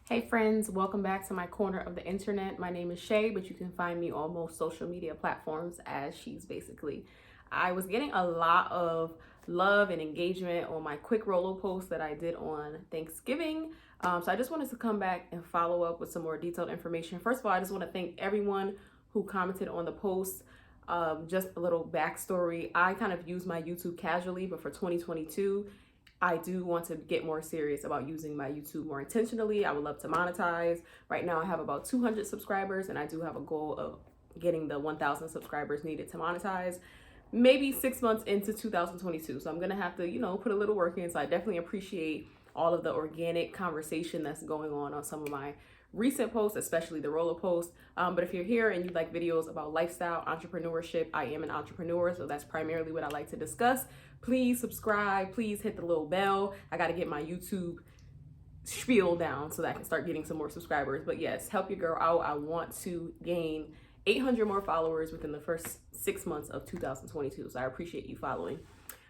Hey friends, welcome back to my corner of the internet. My name is Shay, but you can find me on most social media platforms as She's basically. I was getting a lot of love and engagement on my quick Rollo post that I did on Thanksgiving. So I just wanted to come back and follow up with some more detailed information. First of all, I just want to thank everyone who commented on the post. Just a little backstory. I kind of use my YouTube casually, but for 2022, I do want to get more serious about using my YouTube more intentionally. I would love to monetize. Right now I have about 200 subscribers and I do have a goal of getting the 1,000 subscribers needed to monetize maybe 6 months into 2022. So I'm going to have to, put a little work in. So I definitely appreciate all of the organic conversation that's going on some of my recent posts, especially the Rollo post. But if you're here and you like videos about lifestyle, entrepreneurship, I am an entrepreneur, so that's primarily what I like to discuss. Please subscribe, please hit the little bell. I got to get my YouTube spiel down so that I can start getting some more subscribers. But yes, help your girl out. I want to gain 800 more followers within the first 6 months of 2022. So I appreciate you following.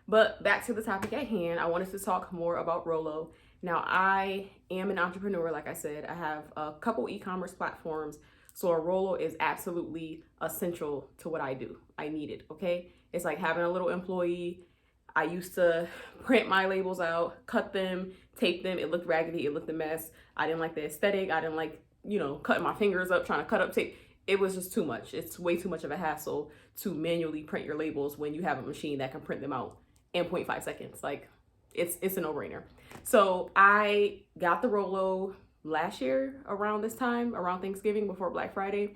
But back to the topic at hand, I wanted to talk more about Rollo. Now, I am an entrepreneur, like I said. I have a couple e-commerce platforms, so a Rollo is absolutely essential to what I do. I need it, okay? It's like having a little employee. I used to print my labels out, cut them, tape them. It looked raggedy, it looked a mess. I didn't like the aesthetic. I didn't like, cutting my fingers up, trying to cut up tape. It was just too much. It's way too much of a hassle to manually print your labels when you have a machine that can print them out in 0.5 seconds. Like, it's a no-brainer. So I got the Rollo last year around this time, around Thanksgiving, before Black Friday.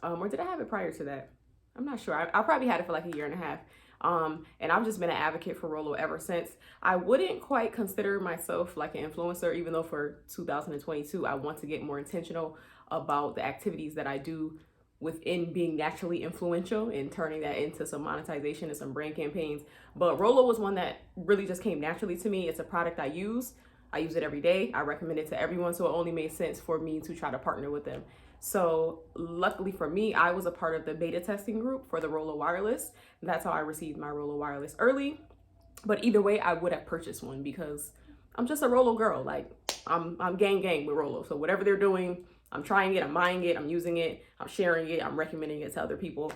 Or did I have it prior to that? I'm not sure. I probably had it for like a year and a half. And I've just been an advocate for Rollo ever since. I wouldn't quite consider myself like an influencer, even though for 2022, I want to get more intentional about the activities that I do within being naturally influential and turning that into some monetization and some brand campaigns. But Rollo was one that really just came naturally to me. It's a product I use it every day. I recommend it to everyone. So it only made sense for me to try to partner with them. So luckily for me, I was a part of the beta testing group for the Rollo Wireless. That's how I received my Rollo Wireless early. But either way, I would have purchased one because I'm just a Rollo girl. Like I'm gang with Rollo. So whatever they're doing, I'm trying it, I'm buying it, I'm using it, I'm sharing it, I'm recommending it to other people.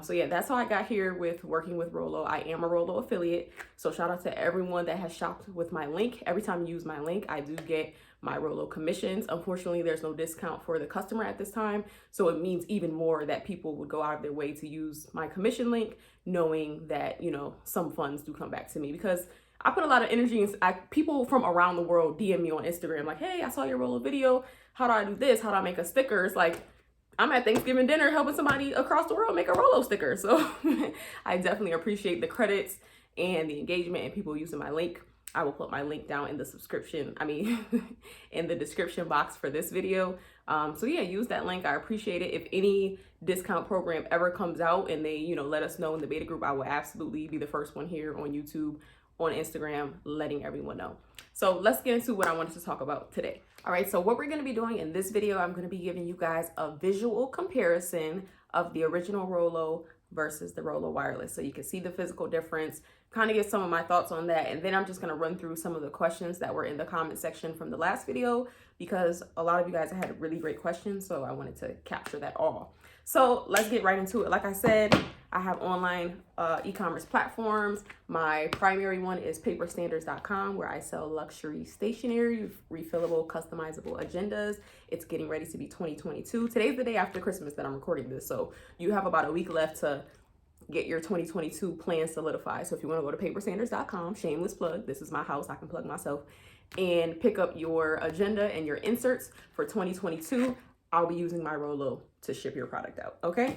So yeah, that's how I got here with working with Rollo. I am a Rollo affiliate. So shout out to everyone that has shopped with my link. Every time you use my link, I do get my Rollo commissions. Unfortunately, there's no discount for the customer at this time. So it means even more that people would go out of their way to use my commission link, knowing that, some funds do come back to me because I put a lot of energy in. People from around the world DM me on Instagram like, hey, I saw your Rollo video. How do I do this? How do I make a sticker? It's like, I'm at Thanksgiving dinner helping somebody across the world make a Rollo sticker. So I definitely appreciate the credits and the engagement and people using my link. I will put my link down in the in the description box for this video. So yeah, use that link. I appreciate it. If any discount program ever comes out and they, let us know in the beta group, I will absolutely be the first one here on YouTube, on Instagram, letting everyone know. So let's get into what I wanted to talk about today. All right, so what we're going to be doing in this video, I'm going to be giving you guys a visual comparison of the original Rollo versus the Rollo Wireless. So you can see the physical difference, kind of get some of my thoughts on that. And then I'm just going to run through some of the questions that were in the comment section from the last video, because a lot of you guys had really great questions. So I wanted to capture that all. So let's get right into it. Like I said, I have online e-commerce platforms. My primary one is paperstandards.com, where I sell luxury stationery, refillable, customizable agendas. It's getting ready to be 2022. Today's the day after Christmas that I'm recording this. So you have about a week left to get your 2022 plan solidified. So if you want to go to paperstandards.com, shameless plug, this is my house, I can plug myself, and pick up your agenda and your inserts for 2022. I'll be using my Rollo to ship your product out, okay?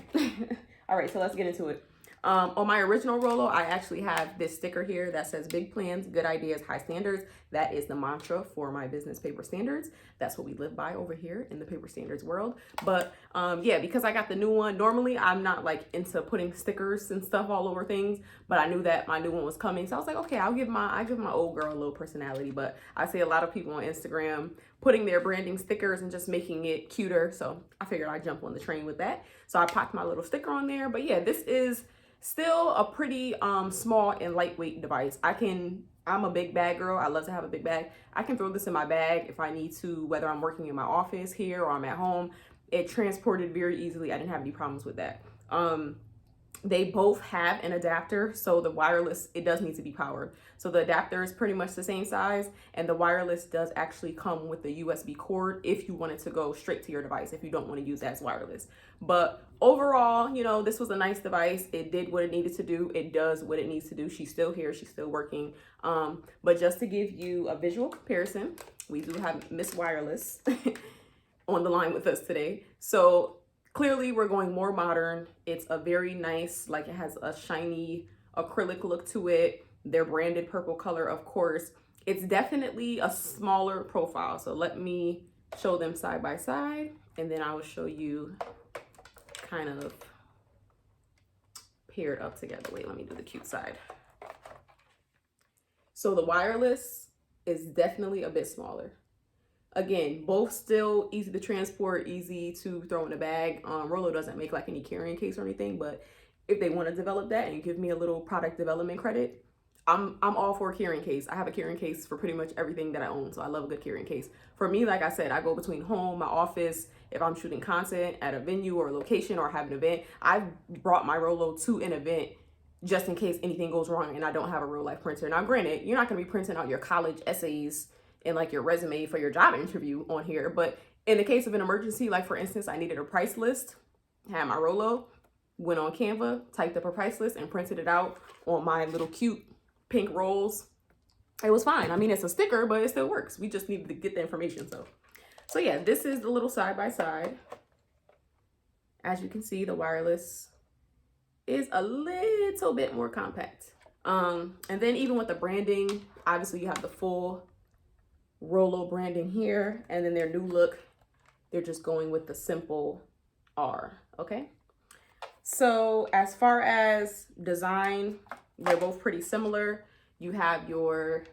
All right, so let's get into it. On my original Rollo, I actually have this sticker here that says big plans, good ideas, high standards. That is the mantra for my business, Paper Standards. That's what we live by over here in the Paper Standards world. But yeah, because I got the new one, normally I'm not like into putting stickers and stuff all over things, but I knew that my new one was coming. So I was like, okay, I give my old girl a little personality. But I see a lot of people on Instagram putting their branding stickers and just making it cuter. So I figured I'd jump on the train with that. So I popped my little sticker on there. But yeah, this is still a pretty small and lightweight device. I can I'm a big bag girl. I love to have a big bag. I can throw this in my bag if I need to, whether I'm working in my office here or I'm at home. It transported very easily. I didn't have any problems with that. They both have an adapter, so the wireless, it does need to be powered. So the adapter is pretty much the same size, and the wireless does actually come with the USB cord if you wanted to go straight to your device, if you don't want to use that as wireless. But overall, you know, this was a nice device. It did what it needed to do. It does what it needs to do. She's still here. She's still working. But just to give you a visual comparison, we do have Miss Wireless on the line with us today. So clearly we're going more modern. It's a very nice, like it has a shiny acrylic look to it. They're branded purple color, of course. It's definitely a smaller profile. So let me show them side by side, and then I will show you kind of paired up together. Wait, let me do the cute side. So the wireless is definitely a bit smaller. Again, both still easy to transport, easy to throw in a bag. Rollo doesn't make like any carrying case or anything, but if they want to develop that and give me a little product development credit, I'm all for a carrying case. I have a carrying case for pretty much everything that I own, so I love a good carrying case. For me, like I said, I go between home, my office, if I'm shooting content at a venue or a location or have an event. I've brought my Rollo to an event just in case anything goes wrong and I don't have a real life printer. Now, granted, you're not going to be printing out your college essays and like your resume for your job interview on here, but in the case of an emergency, like for instance, I needed a price list, had my Rollo, went on Canva, typed up a price list and printed it out on my little cute pink rolls. It was fine. I mean, it's a sticker, but it still works. We just needed to get the information. So yeah, this is the little side by side. As you can see, the wireless is a little bit more compact. And then even with the branding, obviously you have the full Rollo branding here, and then their new look, they're just going with the simple R. Okay, so as far as design, they're both pretty similar. You have your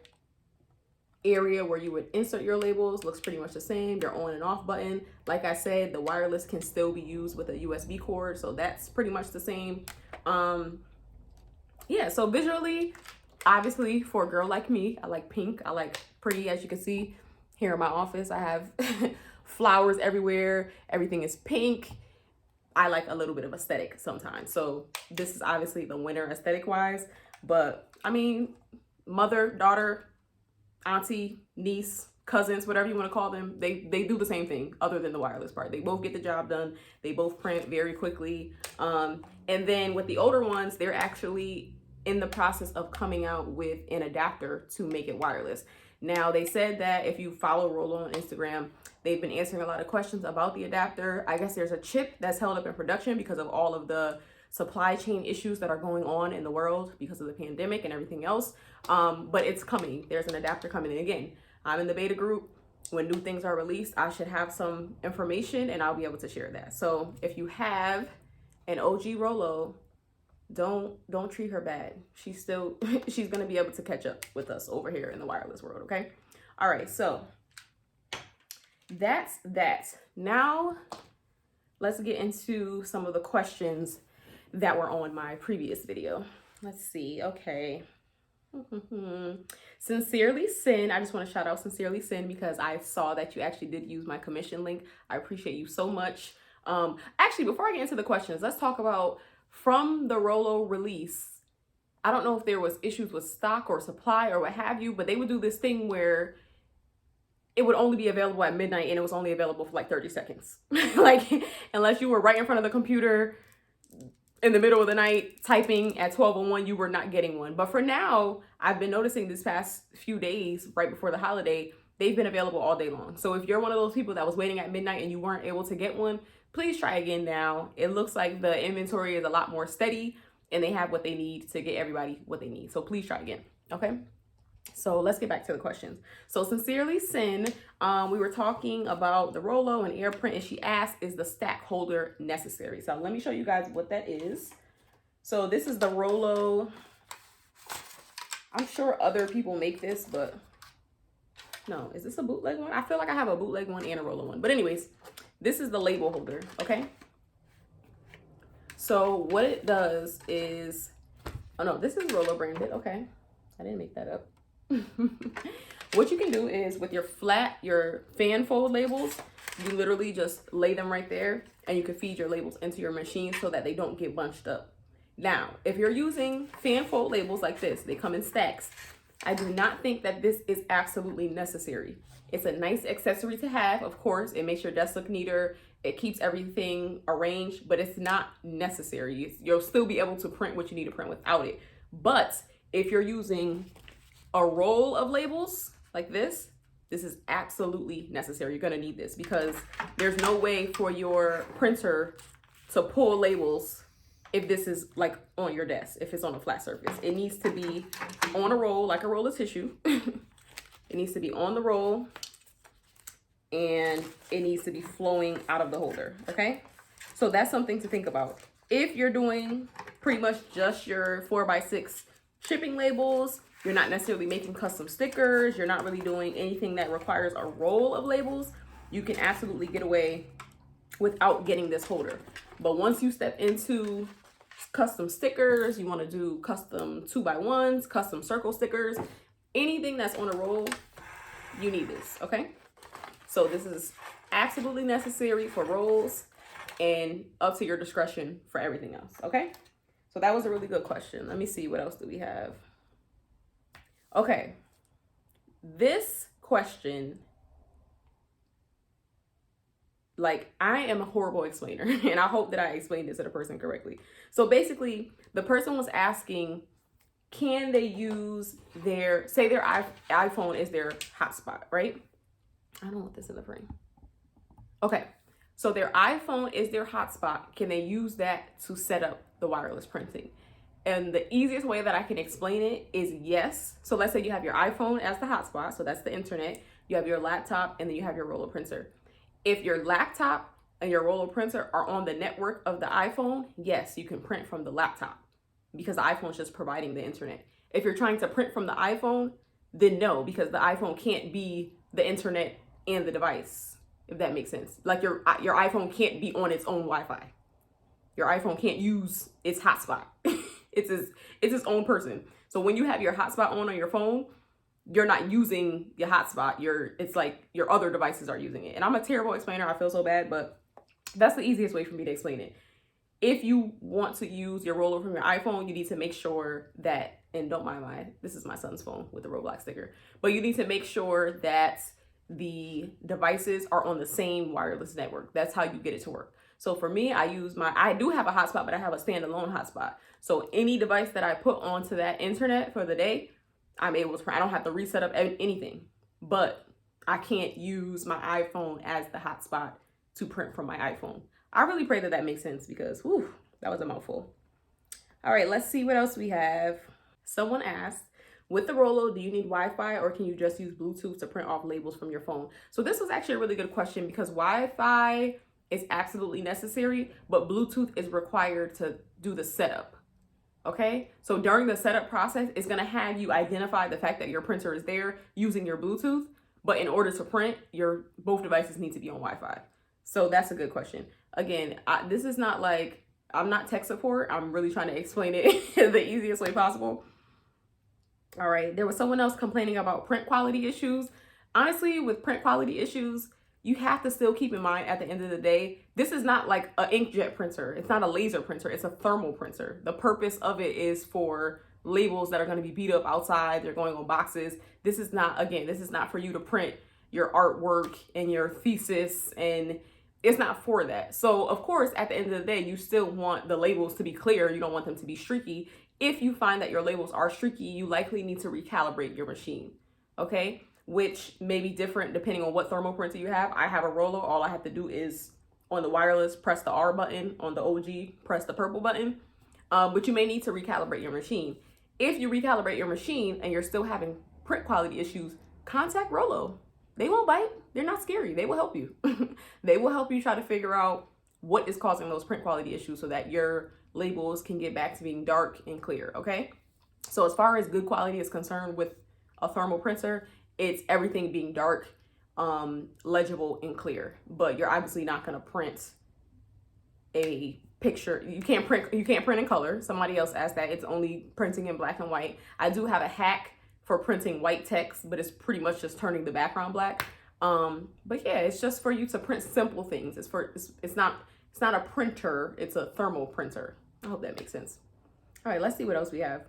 area where you would insert your labels, looks pretty much the same. Your on and off button, like I said, the wireless can still be used with a USB cord, so that's pretty much the same. Yeah, so visually, obviously for a girl like me, I like pink, I like pretty. As you can see here in my office, I have flowers everywhere, everything is pink. I like a little bit of aesthetic sometimes, so this is obviously the winner aesthetic wise. But I mean, mother, daughter, auntie, niece, cousins, whatever you want to call them, they do the same thing other than the wireless part. They both get the job done. They both print very quickly. And then with the older ones, they're actually in the process of coming out with an adapter to make it wireless. Now, they said that if you follow Rollo on Instagram, they've been answering a lot of questions about the adapter. I guess there's a chip that's held up in production because of all of the supply chain issues that are going on in the world because of the pandemic and everything else. But it's coming. There's an adapter coming in. Again, I'm in the beta group. When new things are released, I should have some information and I'll be able to share that. So if you have an OG Rollo, don't treat her bad. She's gonna be able to catch up with us over here in the wireless world. Okay. All right, so that's that. Now let's get into some of the questions that were on my previous video. Let's see. Okay. Sincerely Sin, I just want to shout out Sincerely Sin because I saw that you actually did use my commission link. I appreciate you so much. Actually, before I get into the questions, let's talk about from the Rollo release. I don't know if there was issues with stock or supply or what have you, but they would do this thing where it would only be available at midnight and it was only available for like 30 seconds. Like, unless you were right in front of the computer in the middle of the night typing at 12:01, you were not getting one. But for now, I've been noticing this past few days right before the holiday, they've been available all day long. So if you're one of those people that was waiting at midnight and you weren't able to get one, please try again now. It looks like the inventory is a lot more steady and they have what they need to get everybody what they need. So please try again, okay? So let's get back to the questions. So Sincerely Sin, we were talking about the Rollo and AirPrint, and she asked, is the stack holder necessary? So let me show you guys what that is. So this is the Rollo. I'm sure other people make this, but no, is this a bootleg one? I feel like I have a bootleg one and a Rollo one. But anyways, this is the label holder, okay? So what it does is, oh no, this is Rollo branded, okay. I didn't make that up. What you can do is with your fan fold labels, you literally just lay them right there and you can feed your labels into your machine so that they don't get bunched up. Now, if you're using fan fold labels like this, they come in stacks. I do not think that this is absolutely necessary. It's a nice accessory to have, of course. It makes your desk look neater. It keeps everything arranged, but it's not necessary. You'll still be able to print what you need to print without it. But if you're using a roll of labels like this is absolutely necessary. You're gonna need this because there's no way for your printer to pull labels if this is like on your desk, if it's on a flat surface. It needs to be on a roll, like a roll of tissue. It needs to be on the roll and it needs to be flowing out of the holder, okay? So that's something to think about. If you're doing pretty much just your 4x6 shipping labels, you're not necessarily making custom stickers, you're not really doing anything that requires a roll of labels, you can absolutely get away without getting this holder. But once you step into custom stickers, you want to do custom 2x1s, custom circle stickers, anything that's on a roll, you need this, okay? So this is absolutely necessary for rolls and up to your discretion for everything else, okay? So that was a really good question. Let me see, what else do we have? Okay, this question, like, I am a horrible explainer and I hope that I explained this to the person correctly. So basically the person was asking, can they use their, say their iPhone is their hotspot, right? I don't want this in the frame. Okay, so their iPhone is their hotspot. Can they use that to set up the wireless printing? And the easiest way that I can explain it is yes. So let's say you have your iPhone as the hotspot. So that's the internet. You have your laptop and then you have your Rollo printer. If your laptop and your Rollo printer are on the network of the iPhone, yes, you can print from the laptop because the iPhone is just providing the internet. If you're trying to print from the iPhone, then no, because the iPhone can't be the internet and the device, if that makes sense. Like your iPhone can't be on its own Wi-Fi. Your iPhone can't use its hotspot. It's its own person. So when you have your hotspot on your phone, you're not using your hotspot. It's like your other devices are using it. And I'm a terrible explainer. I feel so bad, but that's the easiest way for me to explain it. If you want to use your Rollo from your iPhone, you need to make sure that, and don't mind this is my son's phone with the Roblox sticker, but you need to make sure that the devices are on the same wireless network. That's how you get it to work. So for me, I do have a hotspot, but I have a standalone hotspot. So any device that I put onto that internet for the day, I'm able to print. I don't have to reset up anything, but I can't use my iPhone as the hotspot to print from my iPhone. I really pray that that makes sense because, whew, that was a mouthful. All right, let's see what else we have. Someone asked, with the Rollo, do you need Wi-Fi or can you just use Bluetooth to print off labels from your phone? So this was actually a really good question because Wi-Fi is absolutely necessary, but Bluetooth is required to do the setup. Okay, so during the setup process, it's gonna have you identify the fact that your printer is there using your Bluetooth, but in order to print, both devices need to be on Wi-Fi. So that's a good question. Again, this is not like, I'm not tech support. I'm really trying to explain it the easiest way possible. All right, there was someone else complaining about print quality issues. Honestly, with print quality issues, you have to still keep in mind at the end of the day, this is not like an inkjet printer. It's not a laser printer. It's a thermal printer. The purpose of it is for labels that are going to be beat up outside. They're going on boxes. This is not for you to print your artwork and your thesis, and it's not for that. So of course, at the end of the day, you still want the labels to be clear. You don't want them to be streaky. If you find that your labels are streaky, you likely need to recalibrate your machine, okay? Which may be different depending on what thermal printer you have. I have a Rollo. All I have to do is on the wireless, press the R button. On the OG, press the purple button. But you may need to recalibrate your machine. If you recalibrate your machine and you're still having print quality issues, contact Rollo. They won't bite. They're not scary. They will help you. They will help you try to figure out what is causing those print quality issues so that your labels can get back to being dark and clear, okay? So as far as good quality is concerned with a thermal printer, it's everything being dark, legible, and clear. But you're obviously not going to print a picture. You can't print in color. Somebody else asked that. It's only printing in black and white. I do have a hack for printing white text, but it's pretty much just turning the background black. But yeah, it's just for you to print simple things. It's not a printer, it's a thermal printer. I hope that makes sense. All right, let's see what else we have.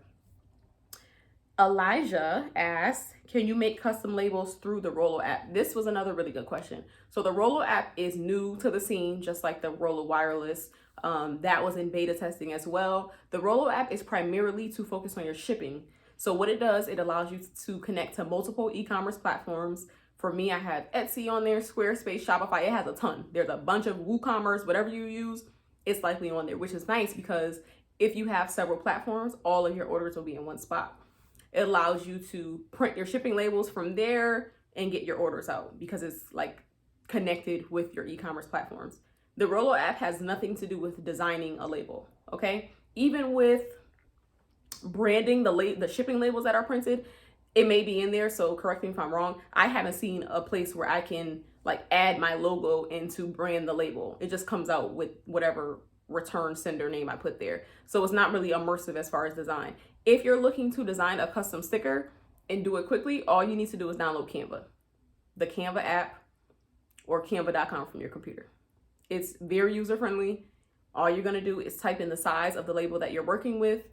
Elijah asked, can you make custom labels through the Rollo app? This was another really good question. So the Rollo app is new to the scene, just like the Rollo Wireless. That was in beta testing as well. The Rollo app is primarily to focus on your shipping. So what it does, it allows you to connect to multiple e-commerce platforms. For me, I have Etsy on there, Squarespace, Shopify. It has a ton. There's a bunch of WooCommerce, whatever you use, it's likely on there, which is nice because if you have several platforms, all of your orders will be in one spot. It allows you to print your shipping labels from there and get your orders out because it's like connected with your e-commerce platforms. The Rollo app has nothing to do with designing a label, okay? Even with branding the shipping labels that are printed, it may be in there, so correct me if I'm wrong. I haven't seen a place where I can like add my logo into brand the label. It just comes out with whatever return sender name I put there. So it's not really immersive as far as design. If you're looking to design a custom sticker and do it quickly, all you need to do is download Canva, the Canva app, or canva.com from your computer. It's very user-friendly. All you're gonna do is type in the size of the label that you're working with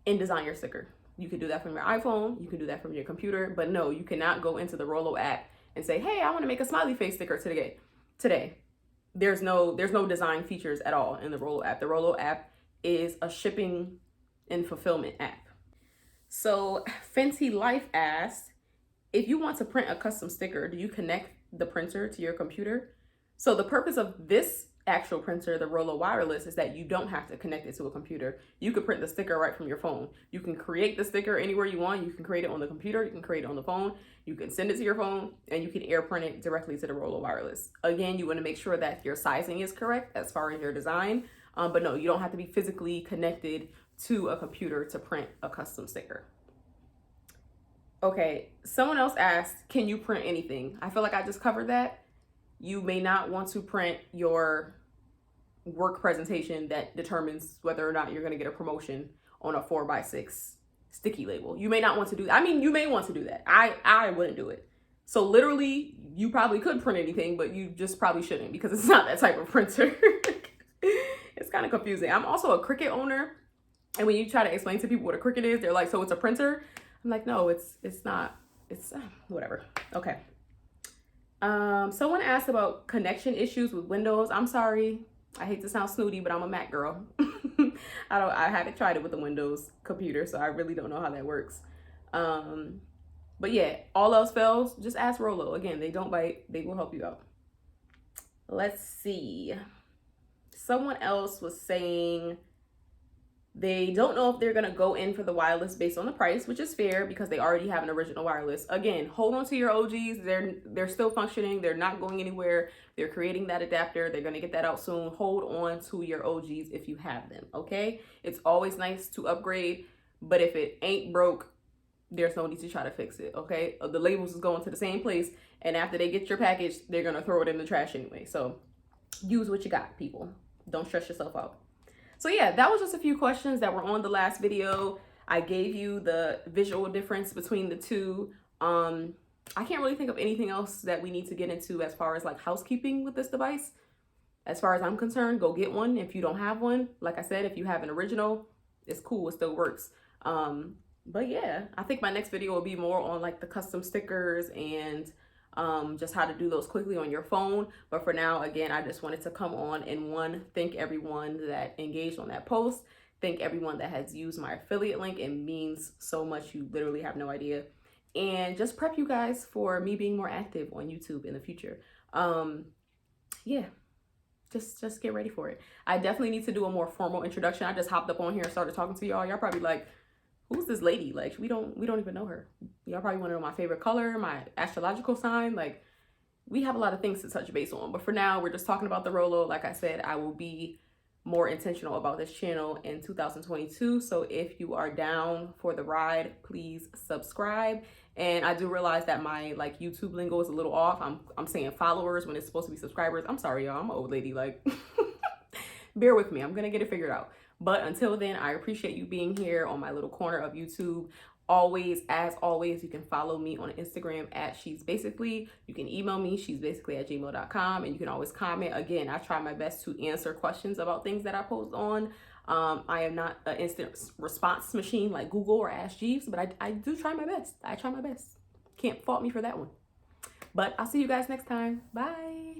and design your sticker. You can do that from your iPhone, you can do that from your computer, but no, you cannot go into the Rollo app and say, hey, I wanna make a smiley face sticker today. There's no design features at all in the Rollo app. The Rollo app is a shipping and fulfillment app. So Fenty Life asked, if you want to print a custom sticker, do you connect the printer to your computer? So the purpose of this actual printer, the Rollo Wireless, is that you don't have to connect it to a computer. You could print the sticker right from your phone. You can create the sticker anywhere you want. You can create it on the computer, you can create it on the phone, you can send it to your phone, and you can air print it directly to the Rollo Wireless. Again, you want to make sure that your sizing is correct as far as your design, but no, you don't have to be physically connected to a computer to print a custom sticker. Okay, someone else asked, can you print anything? I feel like I just covered that. You may not want to print your work presentation that determines whether or not you're going to get a promotion on a 4x6 sticky label. You may not want to do that. I mean, you may want to do that. I wouldn't do it. So literally, you probably could print anything, but you just probably shouldn't because it's not that type of printer. It's kind of confusing. I'm also a Cricut owner. And when you try to explain to people what a Cricut is, they're like, so it's a printer? I'm like, no, it's not. It's whatever. Okay. Someone asked about connection issues with Windows. I'm sorry. I hate to sound snooty, but I'm a Mac girl. I haven't tried it with the Windows computer, so I really don't know how that works. But yeah, all else fails, just ask Rollo. Again, they don't bite. They will help you out. Let's see. Someone else was saying they don't know if they're going to go in for the wireless based on the price, which is fair because they already have an original wireless. Again, hold on to your OGs. They're still functioning. They're not going anywhere. They're creating that adapter. They're going to get that out soon. Hold on to your OGs if you have them, okay? It's always nice to upgrade, but if it ain't broke, there's no need to try to fix it, okay? The labels is going to the same place, and after they get your package, they're going to throw it in the trash anyway. So use what you got, people. Don't stress yourself out. So yeah, that was just a few questions that were on the last video. I gave you the visual difference between the two. I can't really think of anything else that we need to get into as far as like housekeeping with this device. As far as I'm concerned, go get one if you don't have one. Like I said, if you have an original, it's cool, it still works. But yeah, I think my next video will be more on like the custom stickers and just how to do those quickly on your phone. But for now, again, I just wanted to come on and thank everyone that engaged on that post. Thank everyone that has used my affiliate link. It means so much. You literally have no idea. And just prep you guys for me being more active on YouTube in the future. Yeah, just get ready for it. I definitely need to do a more formal introduction. I just hopped up on here and started talking to y'all. Y'all probably like, who's this lady? Like, we don't even know her. Y'all probably want to know my favorite color, my astrological sign. Like, we have a lot of things to touch base on. But for now, we're just talking about the Rollo. Like I said, I will be more intentional about this channel in 2022. So if you are down for the ride, please subscribe. And I do realize that my like YouTube lingo is a little off. I'm saying followers when it's supposed to be subscribers. I'm sorry, y'all. I'm an old lady. Like, bear with me. I'm gonna get it figured out. But until then, I appreciate you being here on my little corner of YouTube. as always, you can follow me on Instagram at She's Basically. You can email me, she'sbasically@gmail.com, and you can always comment. Again, I try my best to answer questions about things that I post on. I am not an instant response machine like Google or Ask Jeeves, but I do try my best. I try my best. Can't fault me for that one. But I'll see you guys next time. Bye.